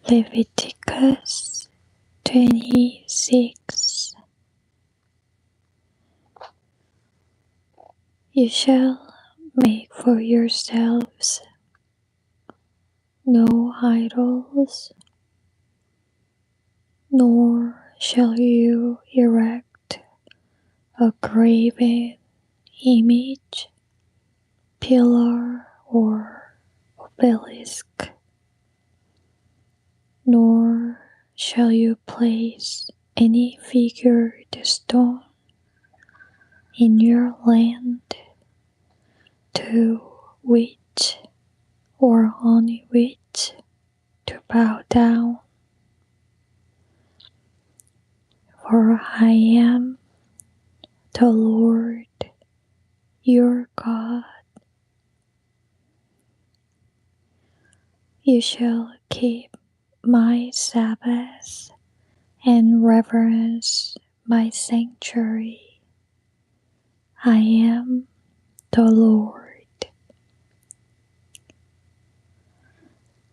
Leviticus 26. You shall make for yourselves no idols, nor shall you erect a graven image, pillar, or obelisk, nor shall you place any figured stone in your land to which or on which to bow down. For I am the Lord your God. You shall keep my Sabbaths and reverence my sanctuary. I am the Lord.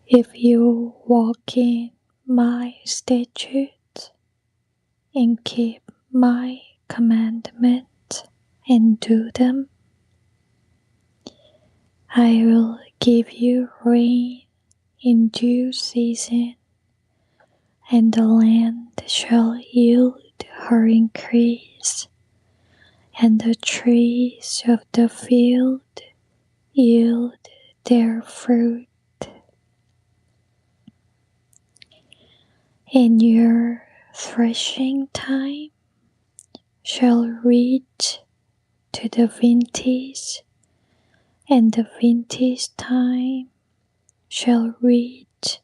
If you walk in my statutes and keep my commandments and do them, I will give you rain in due season, and the land shall yield her increase, and the trees of the field yield their fruit. In your threshing time shall reach to the vintage, and the vintage time shall reach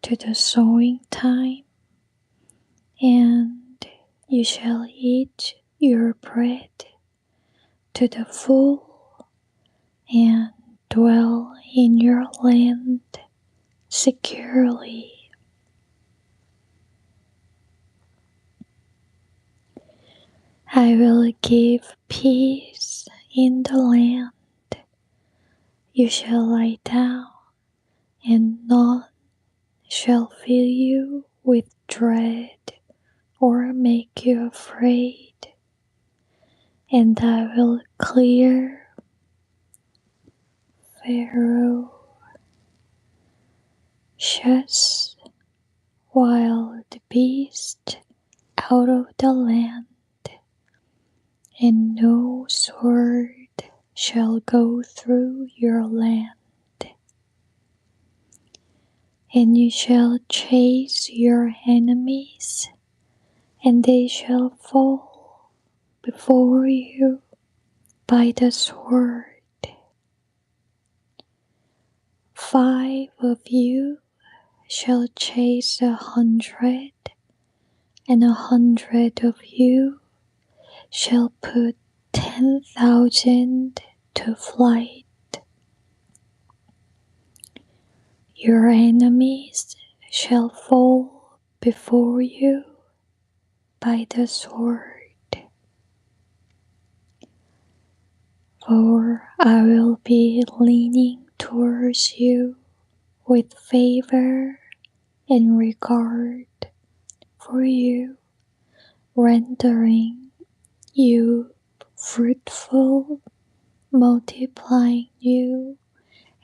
to the sowing time, and you shall eat your bread to the full, and dwell in your land securely. I will give peace in the land. You shall lie down, and none shall fill you with dread or make you afraid. And I will clear Pharaoh's wild beasts out of the land, and no sword shall go through your land. And you shall chase your enemies, and they shall fall before you by the sword. 5 of you shall chase 100, and 100 of you shall put 10,000 to flight. Your enemies shall fall before you by the sword. For I will be leaning towards you with favor and regard for you, rendering you fruitful, multiplying you,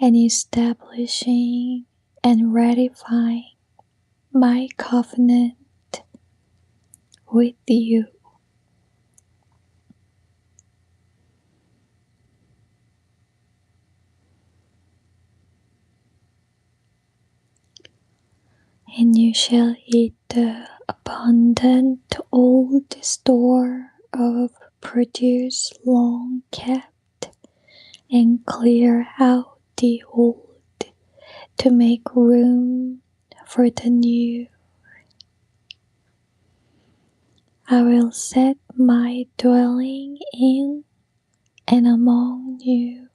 and establishing and ratifying my covenant with you. And you shall eat the abundant old store of produce long kept, and clear out the old to make room for the new. I will set my dwelling in and among you,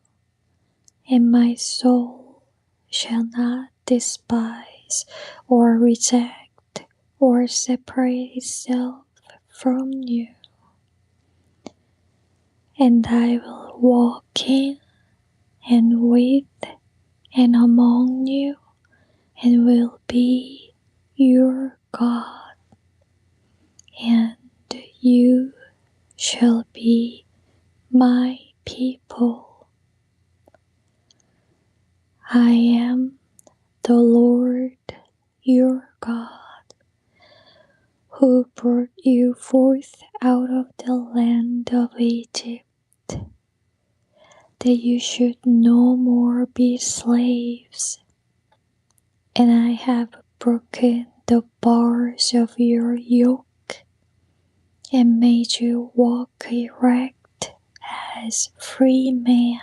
and my soul shall not despise or reject or separate itself from you. And I will walk in and with and among you, and will be your God, and you shall be my people. I am the Lord your God, who brought you forth out of the land of Egypt, that you should no more be slaves. And I have broken the bars of your yoke and made you walk erect as free man.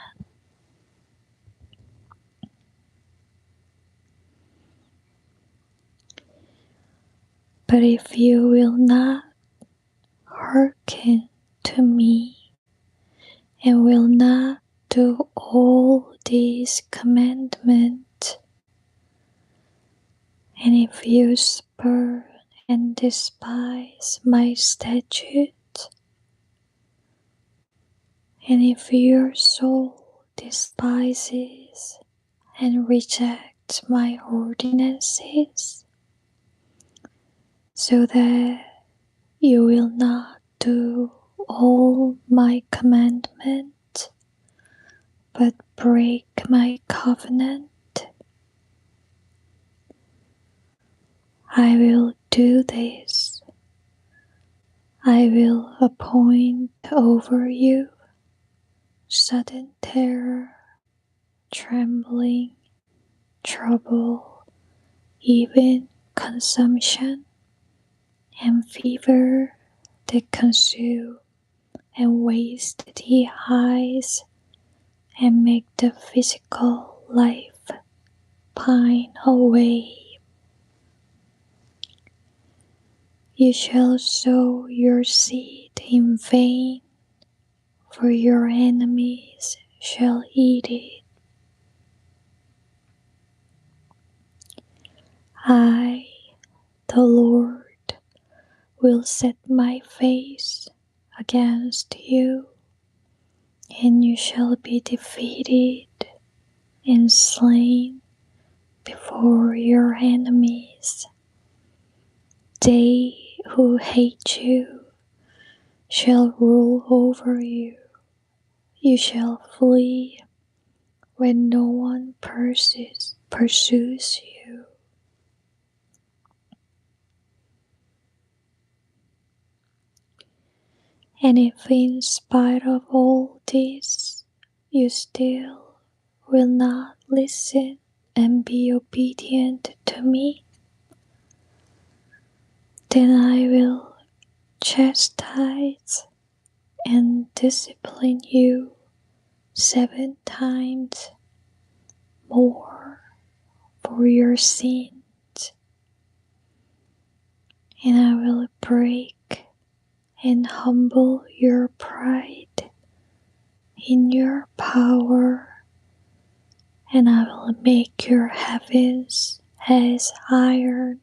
But if you will not hearken to me and will not do all these commandments, and if you spurn and despise my statutes, and if your soul despises and rejects my ordinances, so that you will not do all my commandments, but break my covenant, I will do this. I will appoint over you sudden terror, trembling, trouble, even consumption, and fever that consume and waste the eyes and make the physical life pine away. You shall sow your seed in vain, for your enemies shall eat it. I, the Lord, will set my face against you, and you shall be defeated and slain before your enemies. They who hate you shall rule over you. You shall flee when no one pursues you. And if in spite of all this you still will not listen and be obedient to me, then I will chastise and discipline you 7 times more for your sins, and I will break and humble your pride in your power, and I will make your heavens as iron,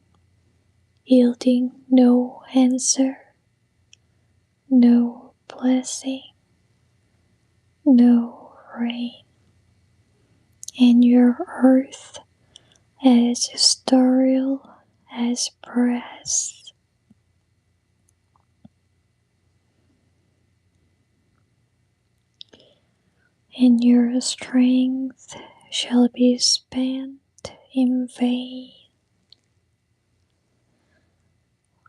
yielding no answer, no blessing, no rain, and your earth as sterile as brass. And your strength shall be spent in vain,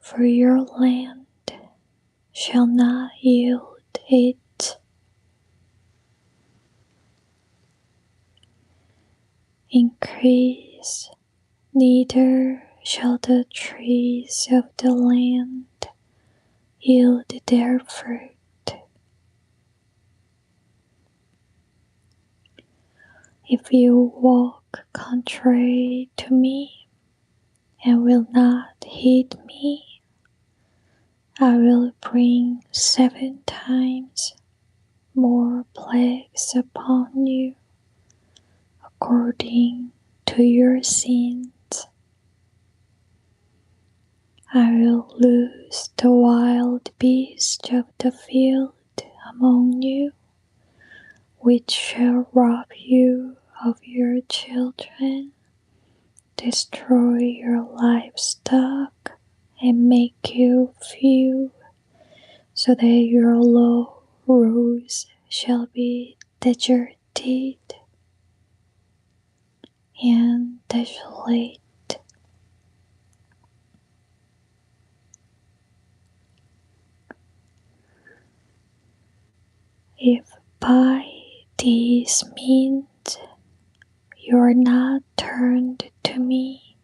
for your land shall not yield it. Increase, neither shall the trees of the land yield their fruit. If you walk contrary to me and will not heed me, I will bring 7 times more plagues upon you, according to your sins. I will loose the wild beasts of the field among you, which shall rob you of your children, destroy your livestock and make you few, so that your low roads shall be deserted and desolate. If by these means you are not turned to me,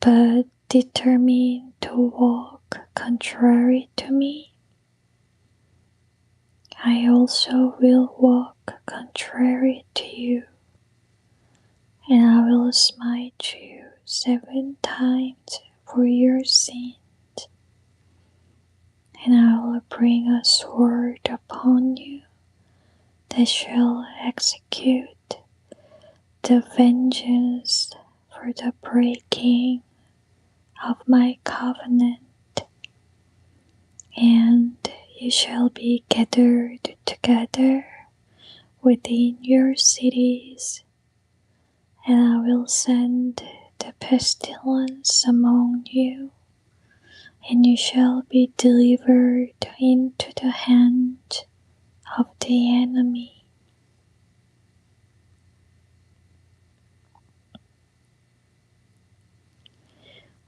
but determined to walk contrary to me, I also will walk contrary to you, and I will smite you 7 times for your sins, and I will bring a sword upon you that shall execute the vengeance for the breaking of my covenant, and you shall be gathered together within your cities, and I will send the pestilence among you, and you shall be delivered into the hand of the enemy.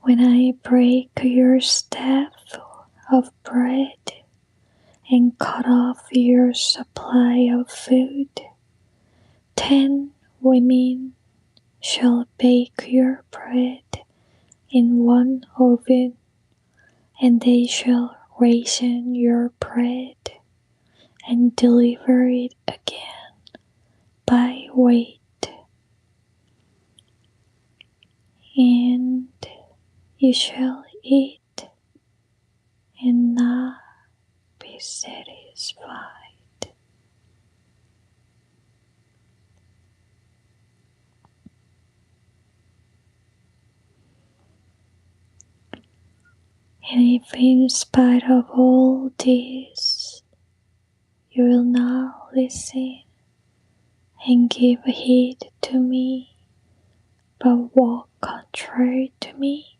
When I break your staff of bread and cut off your supply of food, 10 women shall bake your bread in one oven, and they shall ration your bread and deliver it again by weight, and you shall eat and not be satisfied. And if in spite of all this you will not listen and give heed to me, but walk contrary to me,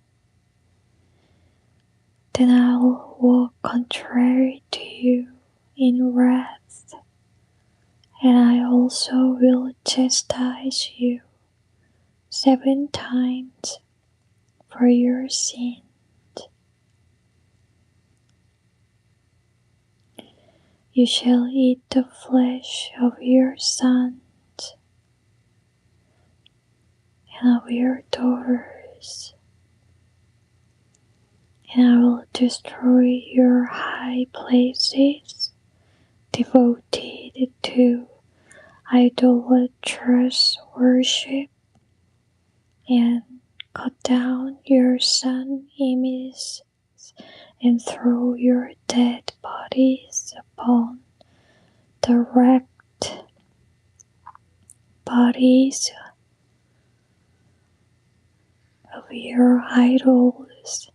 then I will walk contrary to you in wrath, and I also will chastise you 7 times for your sin. You shall eat the flesh of your sons and of your daughters, and I will destroy your high places devoted to idolatrous worship, and cut down your sun images and throw your dead bodies upon the wrecked bodies of your idols,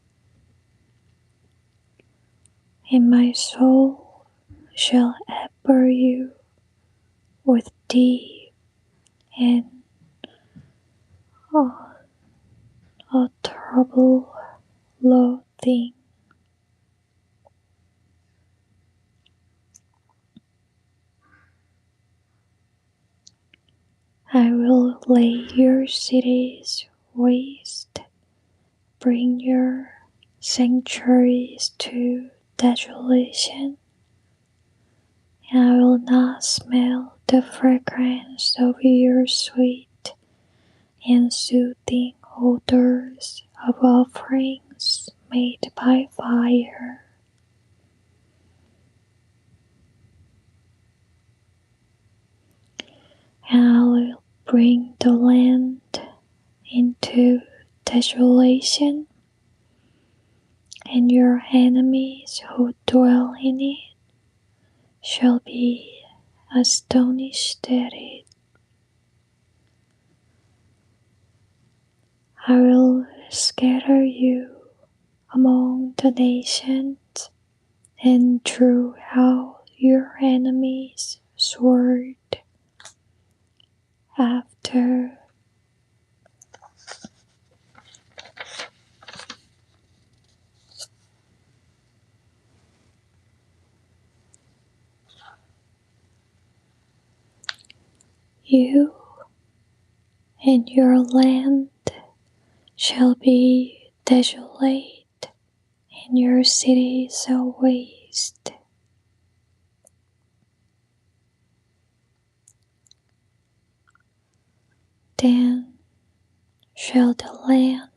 and my soul shall abhor you with deep and unutterable loathing. I will lay your cities waste, bring your sanctuaries to desolation, and I will not smell the fragrance of your sweet and soothing odors of offerings made by fire. And I will bring the land into desolation, and your enemies who dwell in it shall be astonished at it. I will scatter you among the nations, and drew out your enemies' sword after you, and your land shall be desolate, and your cities a waste. Then shall the land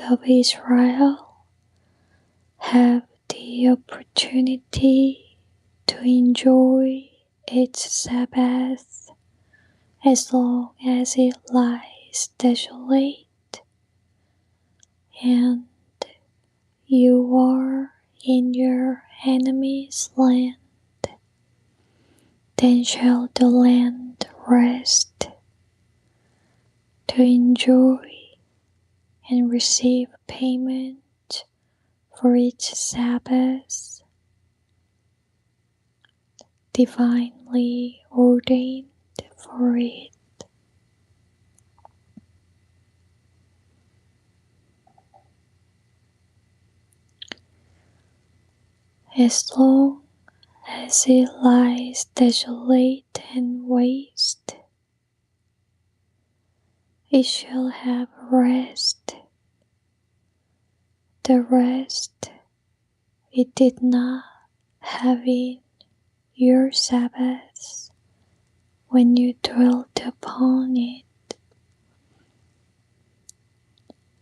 of Israel have the opportunity to enjoy its Sabbath as long as it lies desolate, and you are in your enemy's land. Then shall the land rest to enjoy and receive payment for its Sabbath, divinely ordained for it. As long as it lies desolate and waste, it shall have rest. The rest it did not have in your Sabbaths when you dwelt upon it.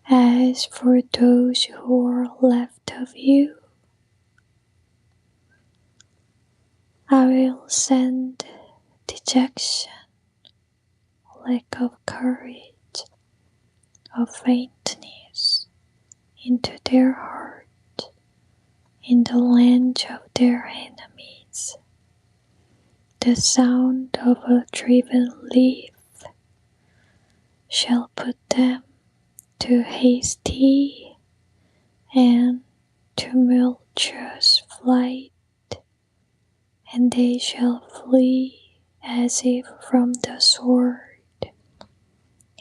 As for those who are left of you, I will send dejection, lack of courage, of faintness into their heart in the land of their enemies. The sound of a driven leaf shall put them to hasty and tumultuous flight, and they shall flee as if from the sword,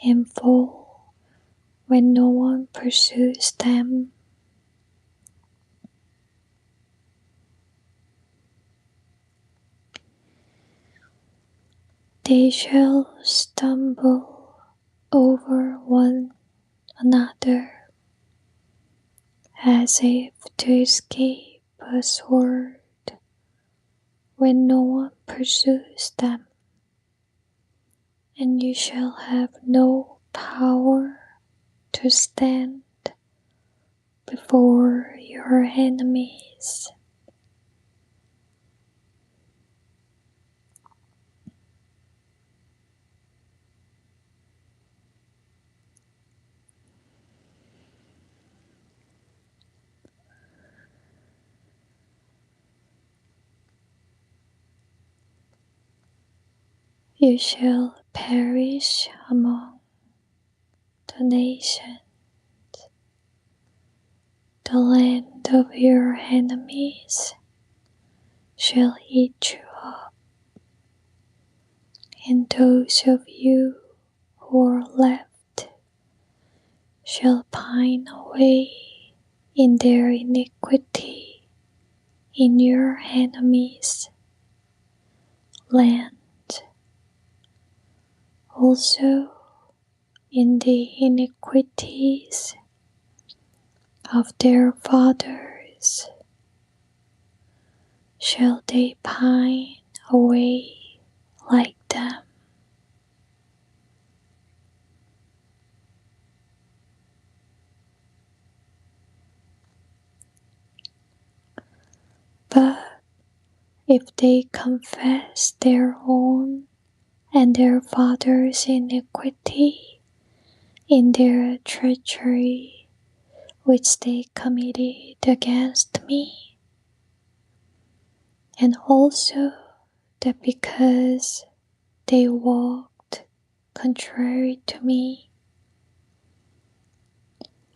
and fall when no one pursues them. They shall stumble over one another as if to escape a sword when no one pursues them, and you shall have no power to stand before your enemies. You shall perish among the nations. The land of your enemies shall eat you up, and those of you who are left shall pine away in their iniquity in your enemies' land, also in the iniquities of their fathers shall they pine away like them. But if they confess their own and their father's iniquity in their treachery which they committed against me, and also that because they walked contrary to me,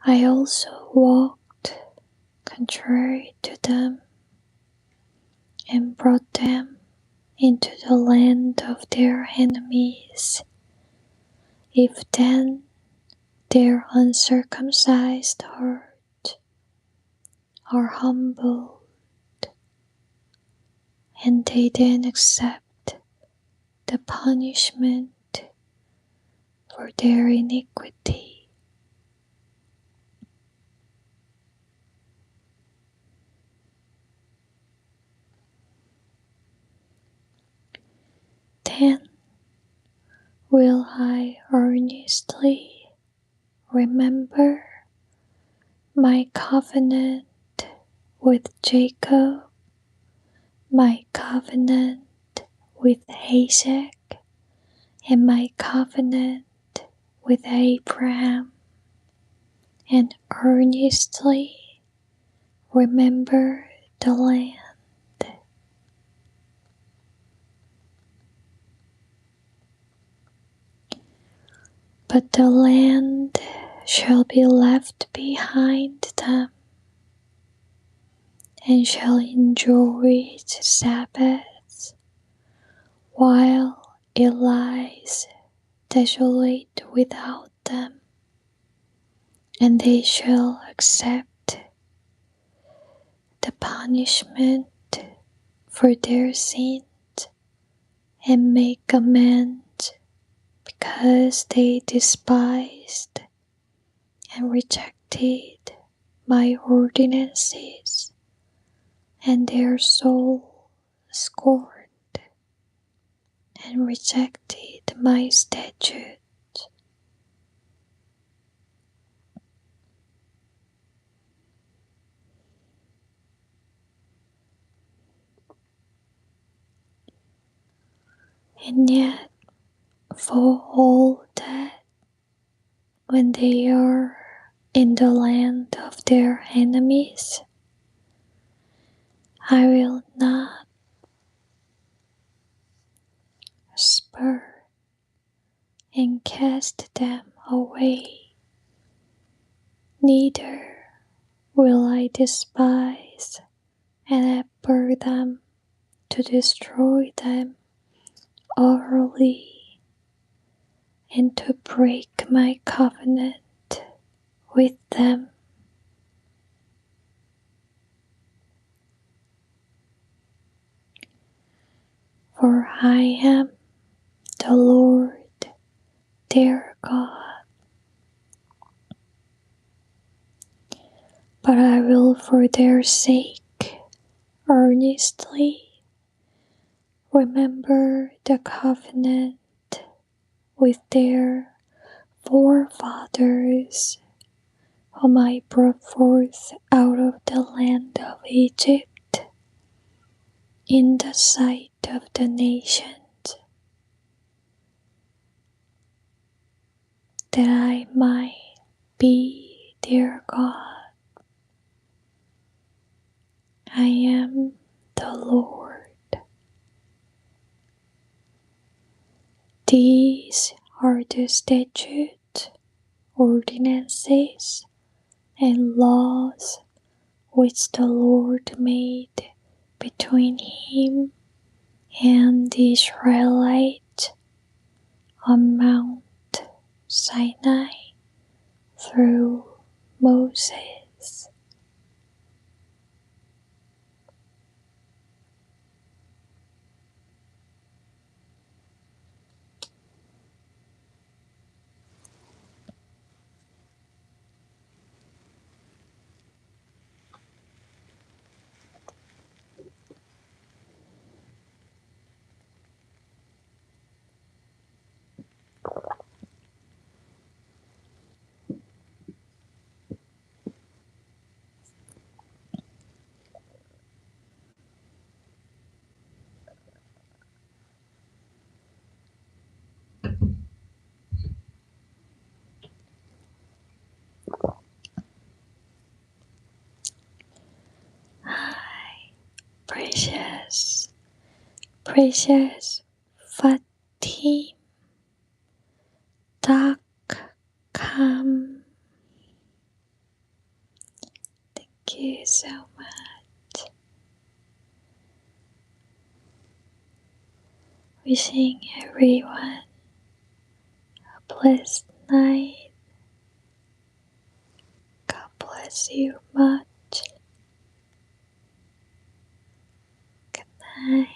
I also walked contrary to them, and brought them into the land of their enemies. If then their uncircumcised heart are humbled, and they then accept the punishment for their iniquity. Then will I earnestly remember my covenant with Jacob, my covenant with Isaac, and my covenant with Abraham, and earnestly remember the land. But the land shall be left behind them, and shall enjoy its Sabbaths, while it lies desolate without them, and they shall accept the punishment for their sins, and make amends because they despised and rejected my ordinances, and their soul scorned and rejected my statutes. And yet, for all that, when they are in the land of their enemies, I will not spurn and cast them away, neither will I despise and abhor them to destroy them utterly, and to break my covenant with them. For I am the Lord their God, but I will for their sake earnestly remember the covenant with their forefathers, whom I brought forth out of the land of Egypt in the sight of the nations, that I might be their God. I am the Lord. These are the statutes, ordinances, and laws which the Lord made between him and the Israelites on Mount Sinai through Moses. Precious, precious Fatim Takam. Thank you so much. Wishing everyone a blessed night. God bless you much. Good night.